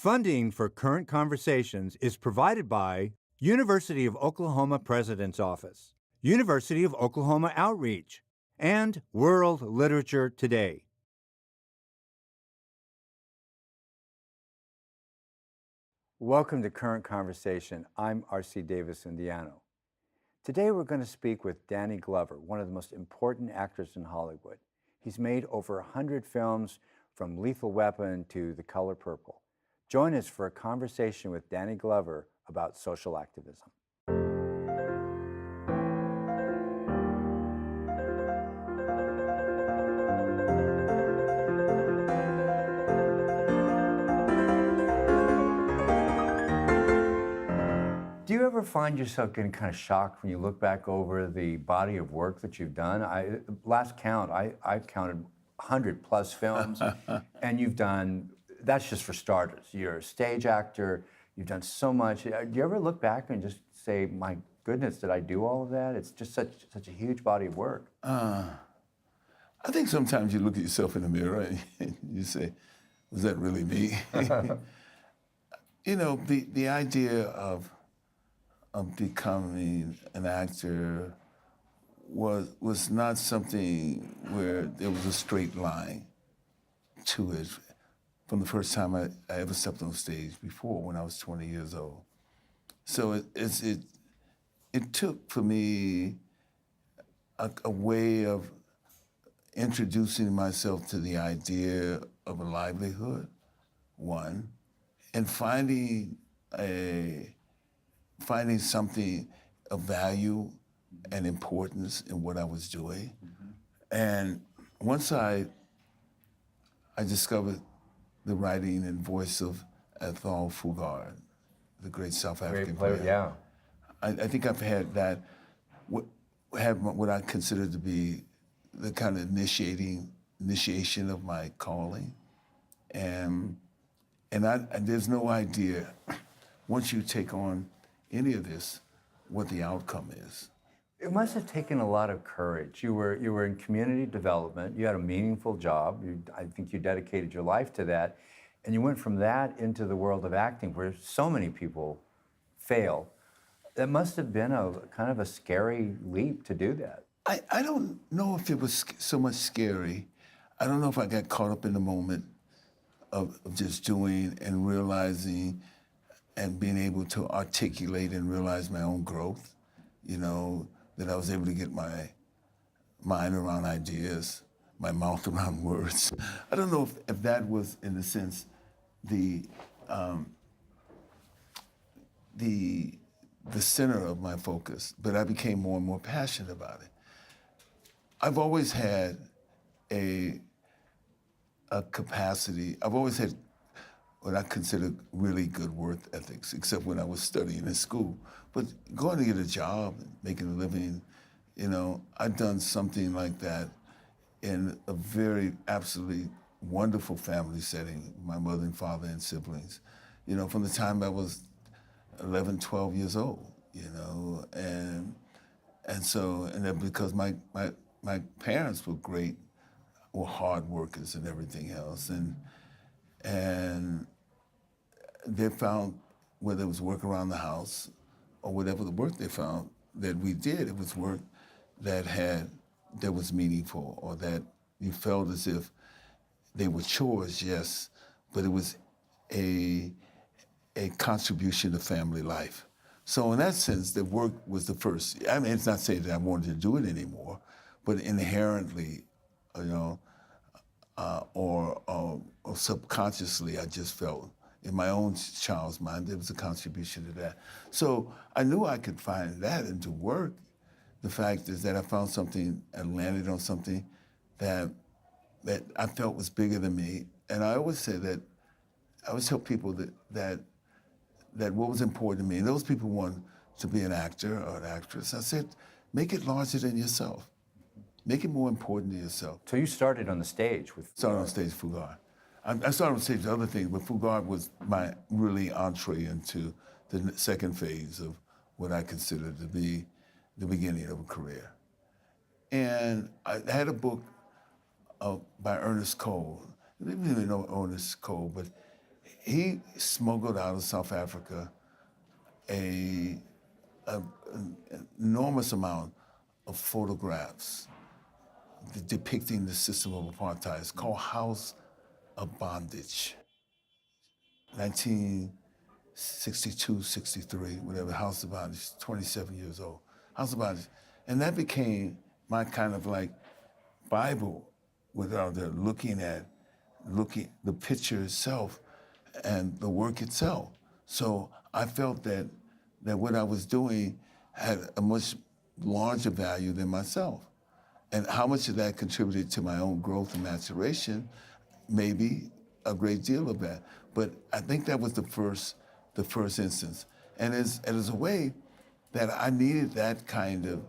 Funding for Current Conversations is provided by University of Oklahoma President's Office, University of Oklahoma Outreach, and World Literature Today. Welcome to Current Conversation. I'm R.C. Davis Indiano. Today we're going to speak with Danny Glover, one of the most important actors in Hollywood. He's made over 100 films, from Lethal Weapon to The Color Purple. Join us for a conversation with Danny Glover about social activism. Do you ever find yourself getting kind of shocked when you look back over the body of work that you've done? Last count, I counted 100 plus films, and you've done, that's just for starters. You're a stage actor, you've done so much. Do you ever look back and just say, my goodness, did I do all of that? It's just such a huge body of work. I think sometimes you look at yourself in the mirror and you say, was that really me? You know, the idea of becoming an actor was not something where there was a straight line to it from the first time I ever stepped on stage before, when I was 20 years old. So it took for me a way of introducing myself to the idea of a livelihood, one, and finding something of value and importance in what I was doing. Mm-hmm. And once I discovered the writing and voice of Ethel Fugard, the great South African player. Yeah. I think I've had that, what I consider to be the kind of initiation of my calling. And there's no idea, once you take on any of this, what the outcome is. It must have taken a lot of courage. You were in community development. You had a meaningful job. I think you dedicated your life to that. And you went from that into the world of acting, where so many people fail. That must have been a kind of a scary leap to do that. I don't know if it was so much scary. I don't know if I got caught up in the moment of just doing and realizing and being able to articulate and realize my own growth, you know, that I was able to get my mind around ideas, my mouth around words. I don't know if that was, in a sense, the center of my focus, but I became more and more passionate about it. I've always had a capacity, I've always had what I consider really good work ethics, except when I was studying in school. But going to get a job, making a living, you know, I've done something like that in a very absolutely wonderful family setting, my mother and father and siblings, you know, from the time I was 11, 12 years old, you know, and then because my parents were great, were hard workers and everything else, and they found, whether it was work around the house or whatever the work they found that we did, it was work that was meaningful, or that you felt as if they were chores, yes, but it was a contribution to family life. So in that sense, the work was the first. I mean, it's not saying that I wanted to do it anymore, but inherently, you know, or subconsciously, I just felt in my own child's mind there was a contribution to that. So I knew I could find that into work. The fact is that I found something and landed on something that I felt was bigger than me. And I always say that, I always tell people that what was important to me, and those people want to be an actor or an actress, I said, make it larger than yourself. Make it more important to yourself. So you started on the stage with... Started on stage, Fugard. I started on stage with other things, but Fugard was my really entree into the second phase of what I consider to be the beginning of a career. And I had a book by Ernest Cole. I didn't really know Ernest Cole, but he smuggled out of South Africa an enormous amount of photographs depicting the system of apartheid. It's called House of Bondage. 1962, 63, whatever, House of Bondage, 27 years old. House of Bondage. And that became my kind of like Bible without there looking the picture itself and the work itself. So I felt that what I was doing had a much larger value than myself. And how much of that contributed to my own growth and maturation, maybe a great deal of that. But I think that was the first instance. And as a way that I needed that kind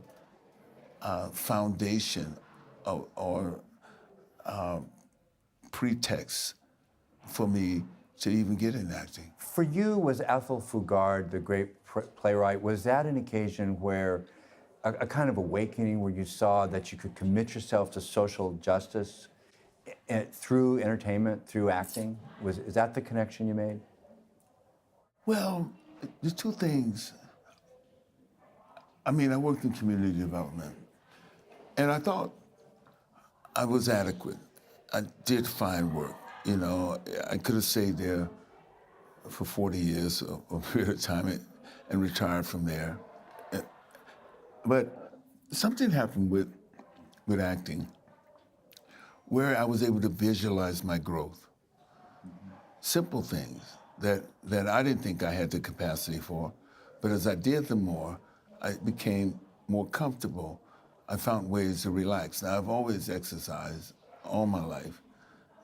of foundation or pretext for me to even get in acting. For you, was Ethel Fugard, the great playwright, was that an occasion where a kind of awakening where you saw that you could commit yourself to social justice through entertainment, through acting? Is that the connection you made? Well, the two things. I mean, I worked in community development, and I thought I was adequate. I did find work. You know, I could have stayed there for 40 years or a period of time and retired from there. But something happened with acting where I was able to visualize my growth. Simple things that I didn't think I had the capacity for, but as I did them more, I became more comfortable. I found ways to relax. Now, I've always exercised all my life,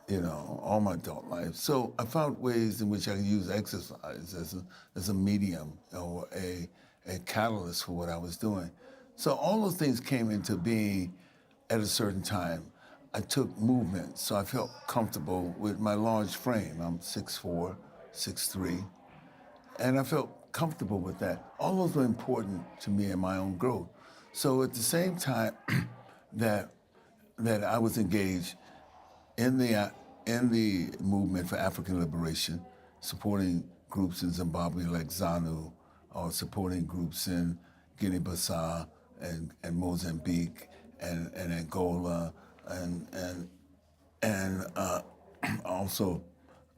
you know, all my adult life. So I found ways in which I could use exercise as a medium or a catalyst for what I was doing. So all those things came into being at a certain time. I took movement, so I felt comfortable with my large frame. I'm 6'4", 6'3", and I felt comfortable with that. All those were important to me in my own growth. So at the same time that I was engaged in the movement for African liberation, supporting groups in Zimbabwe like ZANU, or supporting groups in Guinea-Bissau and Mozambique and Angola and also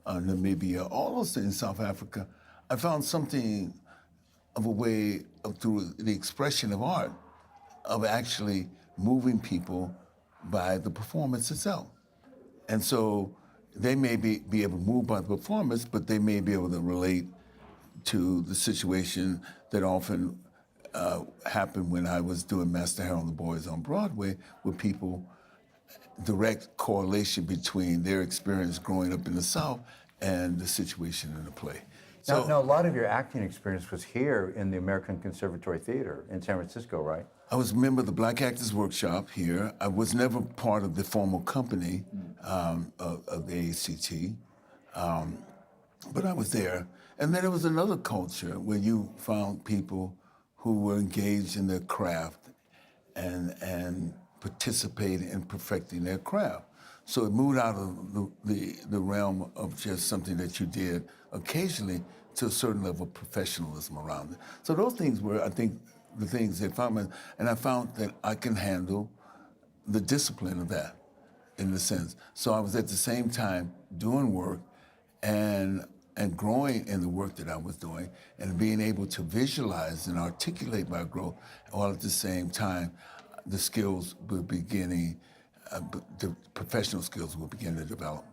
Namibia, all those things in South Africa, I found something of a way of, through the expression of art, of actually moving people by the performance itself. And so they may be able to move by the performance, but they may be able to relate to the situation that often happened when I was doing Master Harold and the Boys on Broadway, with people, direct correlation between their experience growing up in the South and the situation in the play. So, now, a lot of your acting experience was here in the American Conservatory Theater in San Francisco, right? I was a member of the Black Actors Workshop here. I was never part of the formal company of the ACT, but I was there. And then there was another culture where you found people who were engaged in their craft and participating in perfecting their craft. So it moved out of the realm of just something that you did occasionally to a certain level of professionalism around it. So those things were, I think, the things that found me, and I found that I can handle the discipline of that, in the sense. So I was at the same time doing work and growing in the work that I was doing, and being able to visualize and articulate my growth, while at the same time, the skills were beginning, the professional skills were beginning to develop.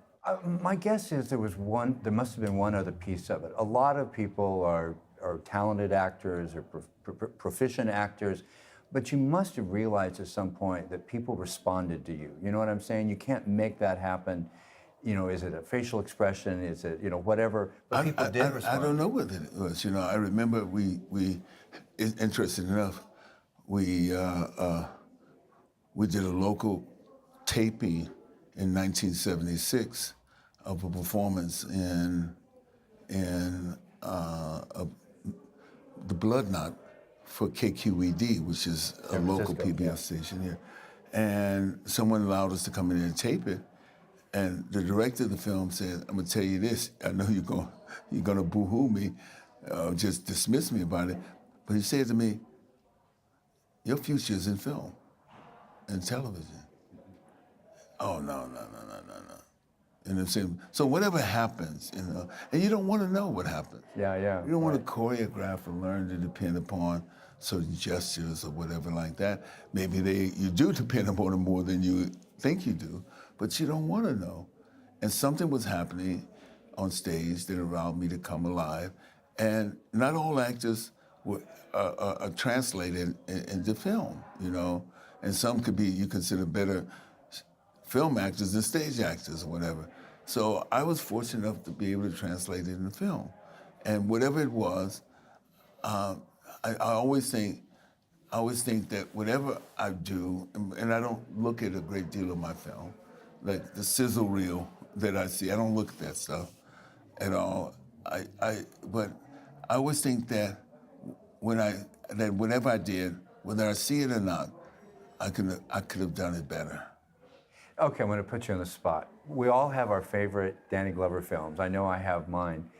My guess is there must have been one other piece of it. A lot of people are talented actors or proficient actors, but you must have realized at some point that people responded to you. You know what I'm saying? You can't make that happen. You know, is it a facial expression? Is it, you know, whatever? But people did respond. I don't know what it was. You know, I remember we interesting enough, we did a local taping in 1976 of a performance in the Blood Knot for KQED, which is a local PBS station here. And someone allowed us to come in and tape it. And the director of the film said, "I'm gonna tell you this. I know you're gonna boo-hoo me, just dismiss me about it." But he said to me, "Your future is in film and television." Oh no. You know what I'm saying? So whatever happens, and you don't want to know what happens. Yeah. You don't want to choreograph or learn to depend upon certain gestures or whatever like that. Maybe you do depend upon them more than you think you do, but you don't want to know. And something was happening on stage that allowed me to come alive. And not all actors are translated into film, and some could be you consider better film actors than stage actors or whatever. So I was fortunate enough to be able to translate it into film. And whatever it was, I always think that whatever I do, and I don't look at a great deal of my film, like the sizzle reel that I see, I don't look at that stuff at all. But I always think that that whatever I did, whether I see it or not, I could have done it better. Okay, I'm going to put you on the spot. We all have our favorite Danny Glover films. I know I have mine.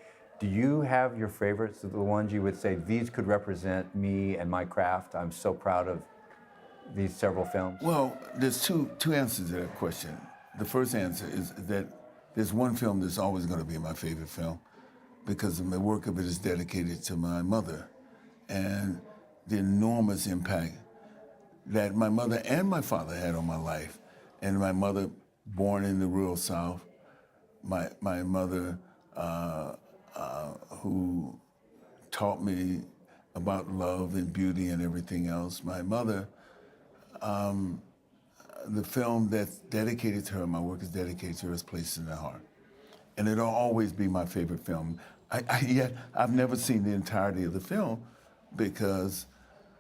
Do you have your favorites, the ones you would say, these could represent me and my craft? I'm so proud of these several films. Well, there's two answers to that question. The first answer is that there's one film that's always going to be my favorite film because the work of it is dedicated to my mother and the enormous impact that my mother and my father had on my life. And my mother, born in the rural South, my mother, who taught me about love and beauty and everything else. My mother, the film that's dedicated to her, my work is dedicated to her, is Placed in the Heart. And it'll always be my favorite film. Yet I've never seen the entirety of the film because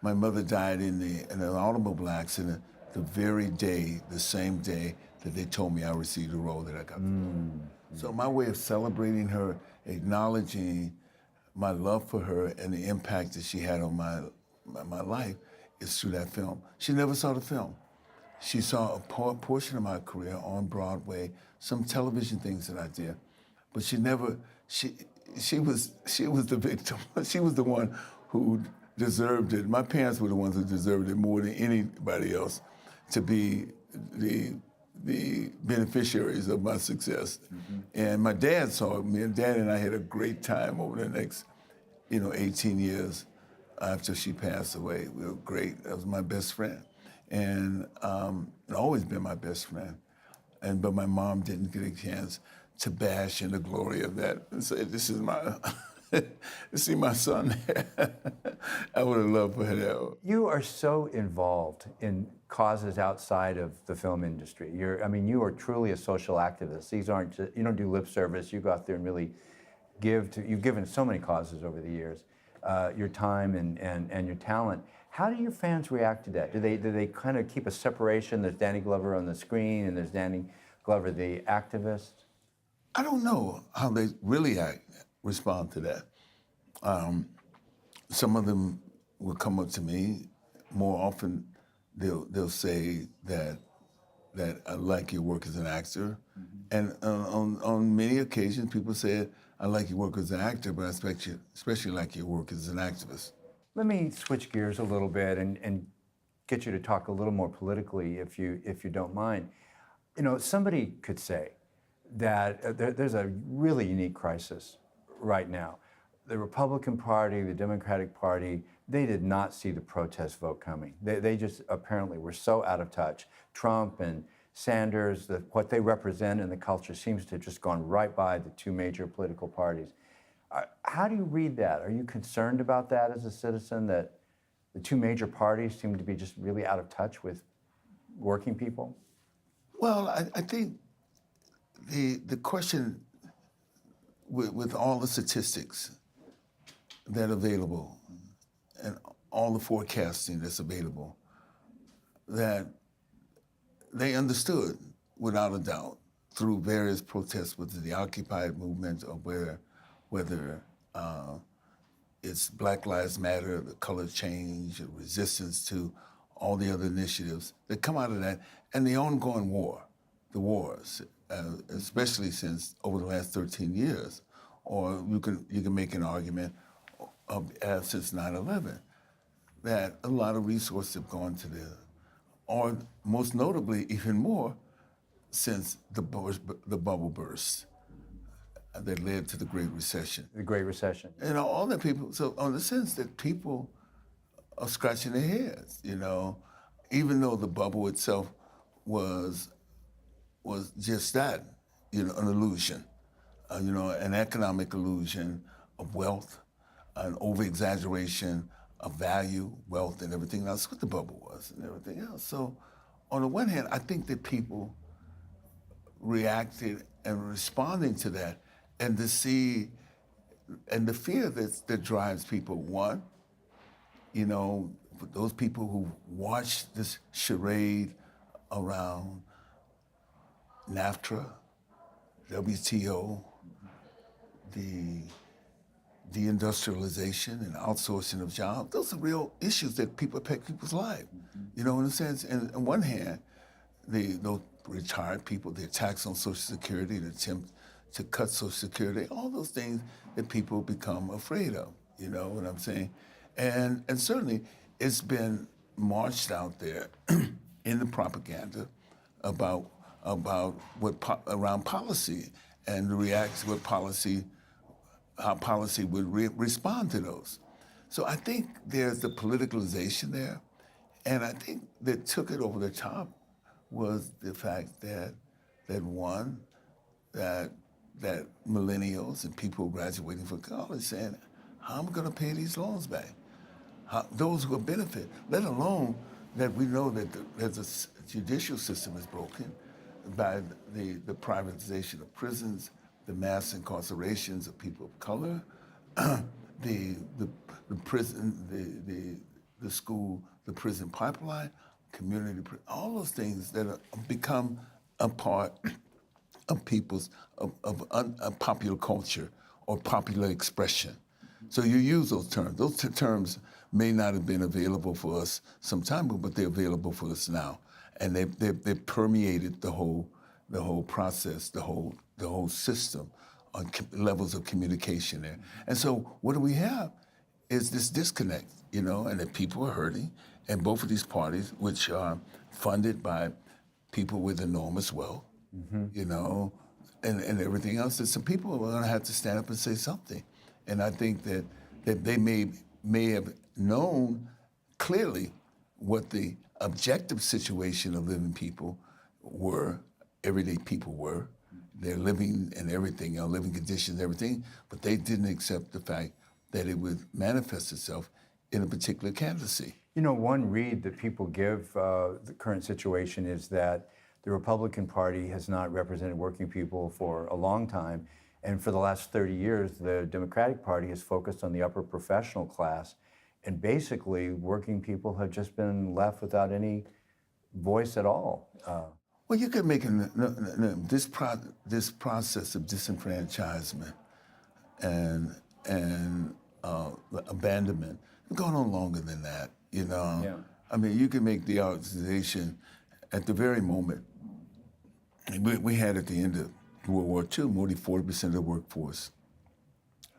my mother died in an automobile accident the same day that they told me I received the role that I got. So my way of celebrating her, acknowledging my love for her and the impact that she had on my life is through that film. She never saw the film. She saw a portion of my career on Broadway, some television things that I did, but she was the victim. She was the one who deserved it. My parents were the ones who deserved it more than anybody else to be the beneficiaries of my success. Mm-hmm. And my dad saw it. Me and Dad and I had a great time over the next, 18 years after she passed away. We were great. That was my best friend. And always been my best friend. But my mom didn't get a chance to bash in the glory of that and say, this is my, see my son. I would have loved for her to. You are so involved in causes outside of the film industry. You are truly a social activist. These aren't, you don't do lip service. You go out there and really you've given so many causes over the years, your time and your talent. How do your fans react to that? Do they kind of keep a separation? There's Danny Glover on the screen and there's Danny Glover, the activist? I don't know how they really respond to that. Some of them will come up to me. More often, they'll say that I like your work as an actor, and on many occasions, people say I like your work as an actor, but I especially like your work as an activist. Let me switch gears a little bit and get you to talk a little more politically, if you don't mind. Somebody could say that there's a really unique crisis right now. The Republican Party, the Democratic Party, they did not see the protest vote coming. They just apparently were so out of touch. Trump and Sanders, what they represent in the culture seems to have just gone right by the two major political parties. How do you read that? Are you concerned about that as a citizen, that the two major parties seem to be just really out of touch with working people? Well, I think the question with all the statistics that are available and all the forecasting that's available, that they understood without a doubt through various protests, whether the Occupy movement or whether it's Black Lives Matter, the color change, the resistance to all the other initiatives that come out of that, and the ongoing war, the wars, especially since over the last 13 years, or you can make an argument since 9/11, that a lot of resources have gone to or most notably, even more, since the bubble burst that led to the Great Recession. The Great Recession. And all that people, so on the sense that people are scratching their heads, even though the bubble itself was just that, an illusion, an economic illusion of wealth, an over-exaggeration of value, wealth, and everything else, what the bubble was and everything else. So on the one hand, I think that people reacted and responding to that, and to see, and the fear that drives people, one, for those people who watched this charade around NAFTA, WTO, the deindustrialization and outsourcing of jobs, those are real issues that affect people's lives. In a sense, and on one hand, those retired people, the attacks on Social Security, the attempt to cut Social Security, all those things that people become afraid of, you know what I'm saying? And certainly it's been marched out there in the propaganda about around policy and what policy, how policy would respond to those. So I think there's the politicalization there, and I think that took it over the top was the fact that millennials and people graduating from college saying, how am I going to pay these loans back? Those who will benefit, let alone that we know that the judicial system is broken by the privatization of prisons, the mass incarcerations of people of color, the prison, the school, the prison pipeline, community, all those things that have become a part of people's of popular culture or popular expression. So you use those terms. Those terms may not have been available for us some time ago, but they're available for us now, and they've permeated the whole process, the whole system on levels of communication there. And so what do we have is this disconnect, and that people are hurting, and both of these parties, which are funded by people with enormous wealth, and everything else, that some people are going to have to stand up and say something. And I think that they may have known clearly what the objective situation of living people were, everyday people were, their living and everything, living conditions, everything, but they didn't accept the fact that it would manifest itself in a particular candidacy. One read that people give the current situation is that the Republican Party has not represented working people for a long time. And for the last 30 years, the Democratic Party has focused on the upper professional class. And basically, working people have just been left without any voice at all. Well, you could make this process of disenfranchisement and abandonment going on longer than that. Yeah. I mean, you can make the accusation at the very moment. We had at the end of World War II, more than 40% of the workforce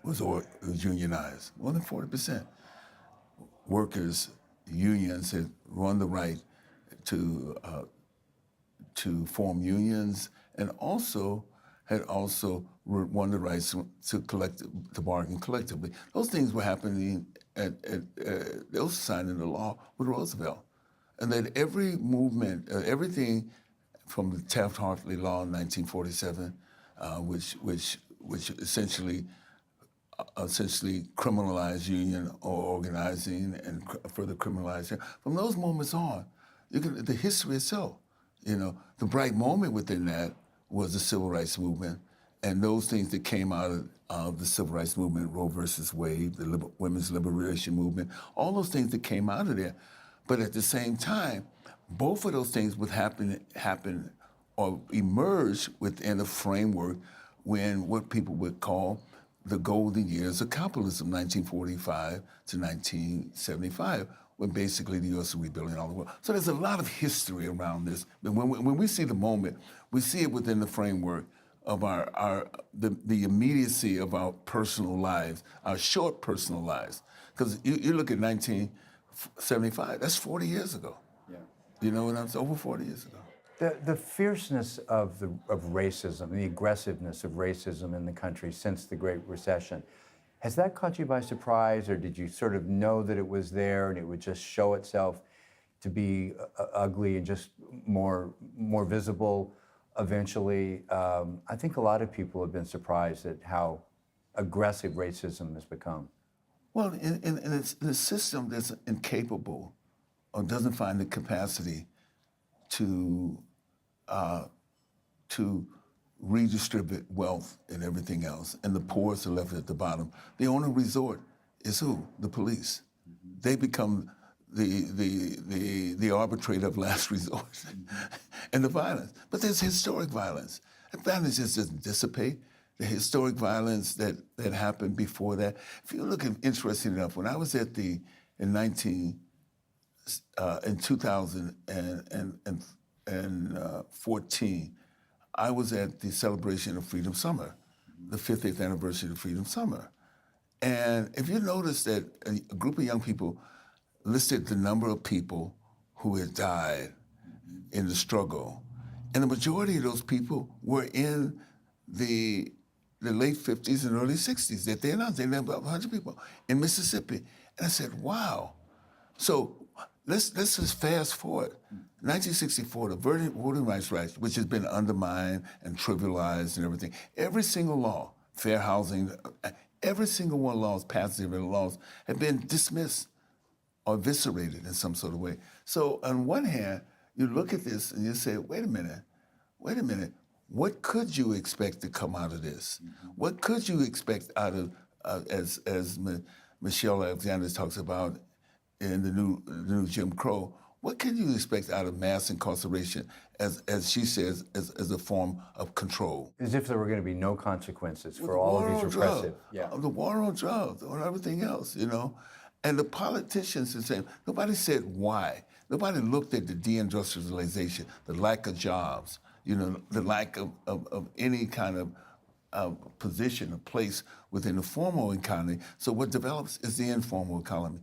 was unionized. More than 40%. Workers, unions had won the right to form unions, and had won the rights to bargain collectively. Those things were happening they also signed into law with Roosevelt, and that every movement, everything from the Taft-Hartley Law in 1947, which essentially criminalized union or organizing and further criminalized it. From those moments on, the history itself, the bright moment within that was the civil rights movement, and those things that came out of the civil rights movement, Roe versus Wade, the women's liberation movement, all those things that came out of there. But at the same time, both of those things would happen or emerge within a framework when what people would call the golden years of capitalism, 1945 to 1975, when basically the U.S. is rebuilding all the world. So there's a lot of history around this. But when we see the moment, we see it within the framework of the immediacy of our personal lives, our short personal lives. Because you look at 1975, that's 40 years ago. Yeah. You know what I'm saying? Over 40 years ago. The fierceness of racism, the aggressiveness of racism in the country since the Great Recession, has that caught you by surprise, or did you sort of know that it was there and it would just show itself to be ugly and just more visible eventually? I think a lot of people have been surprised at how aggressive racism has become. Well, in a system that's incapable or doesn't find the capacity to redistribute wealth and everything else, and the poorest are left at the bottom, the only resort is who? The police. They become the arbitrator of last resort and the violence. But there's historic violence. That violence just doesn't dissipate. The historic violence that happened before that. If you look at, interesting enough, when I was in 2014, I was at the celebration of Freedom Summer, the 50th anniversary of Freedom Summer. And if you notice that a group of young people listed the number of people who had died in the struggle, and the majority of those people were in the late 50s and early 60s that they announced. They announced about 100 people in Mississippi. And I said, wow. So let's just fast forward. 1964, the voting rights, which has been undermined and trivialized and everything. Every single law, fair housing, every single one of the laws, passed laws, have been dismissed or eviscerated in some sort of way. So on one hand, you look at this and you say, wait a minute, what could you expect to come out of this? What could you expect out of, as Michelle Alexander talks about in the new Jim Crow, what can you expect out of mass incarceration, as she says, as a form of control? As if there were going to be no consequences for all of these repressive. The war on drugs, or everything else, you know? And the politicians are saying, nobody said why. Nobody looked at the deindustrialization, the lack of jobs, you know, the lack of any kind of position or place within the formal economy. So what develops is the informal economy.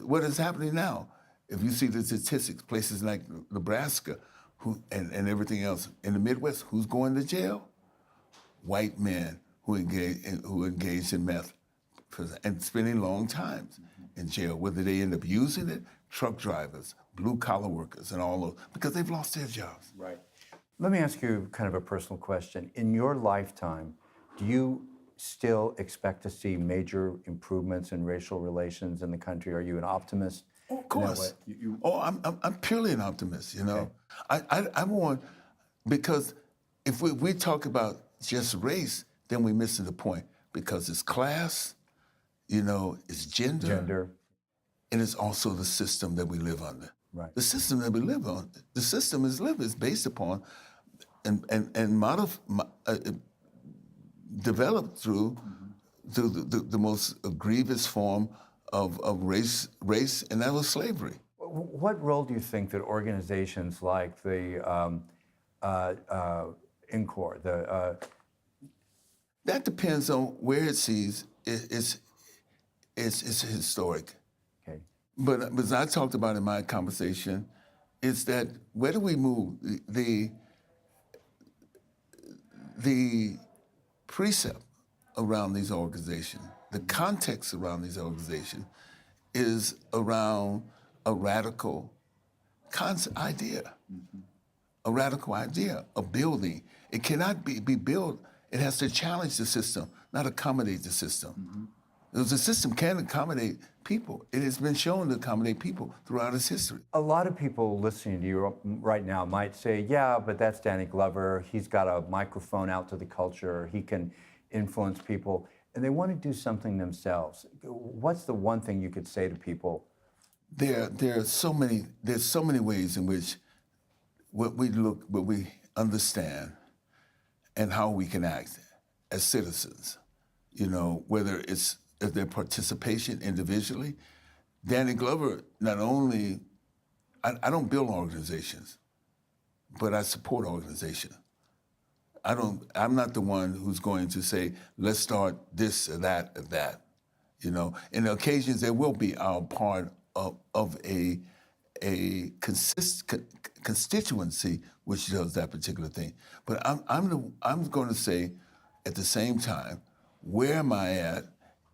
What is happening now? If you see the statistics, places like Nebraska and everything else in the Midwest, who's going to jail? White men who engage in meth and spending long times in jail. Whether they end up using it, truck drivers, blue-collar workers, and all those, because they've lost their jobs. Right. Let me ask you kind of a personal question. In your lifetime, do you still expect to see major improvements in racial relations in the country? Are you an optimist? Oh, of course. I'm purely an optimist, you know. Okay. I want, because if we talk about just race, then we're missing the point, because it's class, you know, it's gender, and it's also the system that we live under. Right. The system that we live on, the system is based upon and developed through the most grievous form of race, and that was slavery. What role do you think that organizations like the INCOR, that depends on where it sees it's historic. Okay. But as I talked about in my conversation, is that where do we move? The precept around these organizations, the context around these organizations, is around a radical idea, a radical idea, a building. It cannot be built. It has to challenge the system, not accommodate the system. Because the system can accommodate people. It has been shown to accommodate people throughout its history. A lot of people listening to you right now might say, yeah, but that's Danny Glover. He's got a microphone out to the culture. He can influence people. And they want to do something themselves. What's the one thing you could say to people? There's so many ways in which what we understand and how we can act as citizens. You know, whether it's their participation individually, Danny Glover, not only, I don't build organizations, but I support organizations. I'm not the one who's going to say, let's start this or that or that. You know, in occasions there will be our part of a constituency which does that particular thing. But I'm going to say, at the same time, where am I at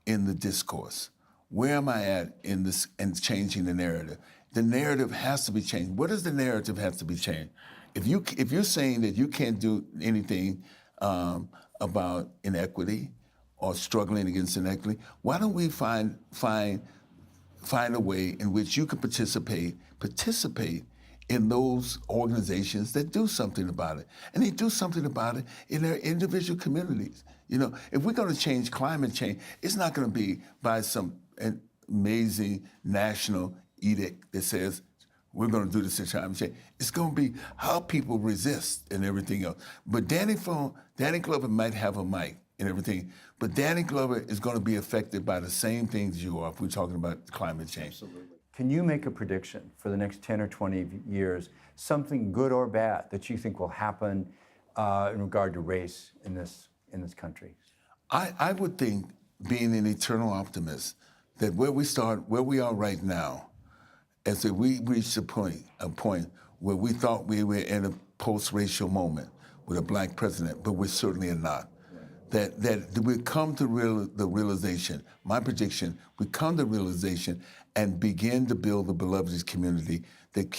in the discourse? Where am I at in this and changing the narrative? The narrative has to be changed. What does the narrative have to be changed? If you're saying that you can't do anything about inequity or struggling against inequity, why don't we find a way in which you can participate in those organizations that do something about it, and they do something about it in their individual communities. You know, if we're going to change climate change, it's not going to be by some amazing national edict that says we're going to do this to climate change. It's going to be how people resist and everything else. But Danny Glover might have a mic and everything, but Danny Glover is going to be affected by the same things you are if we're talking about climate change. Absolutely. Can you make a prediction for the next 10 or 20 years, something good or bad that you think will happen in regard to race in this country? I would think, being an eternal optimist, that where we are right now, as if we reached a point where we thought we were in a post-racial moment with a black president, but we certainly are not. That we come to the realization, my prediction, we come to the realization and begin to build the beloved community that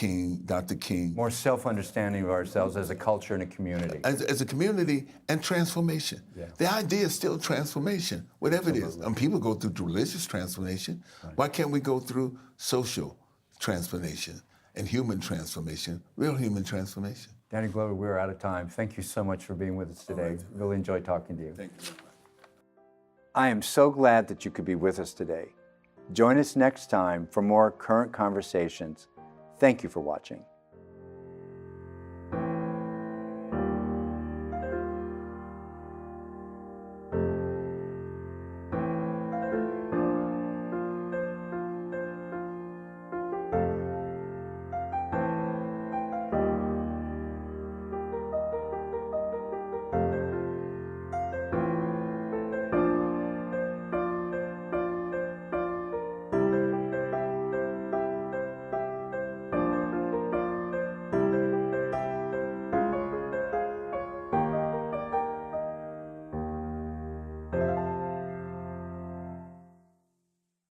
Dr. King. More self-understanding of ourselves as a culture and a community. As a community and transformation. Yeah. The idea is still transformation, whatever it is. People go through religious transformation. Right. Why can't we go through social transformation and human transformation, real human transformation? Danny Glover, we're out of time. Thank you so much for being with us today. Right. Really enjoyed talking to you. Thank you. I am so glad that you could be with us today. Join us next time for more current conversations. Thank you for watching.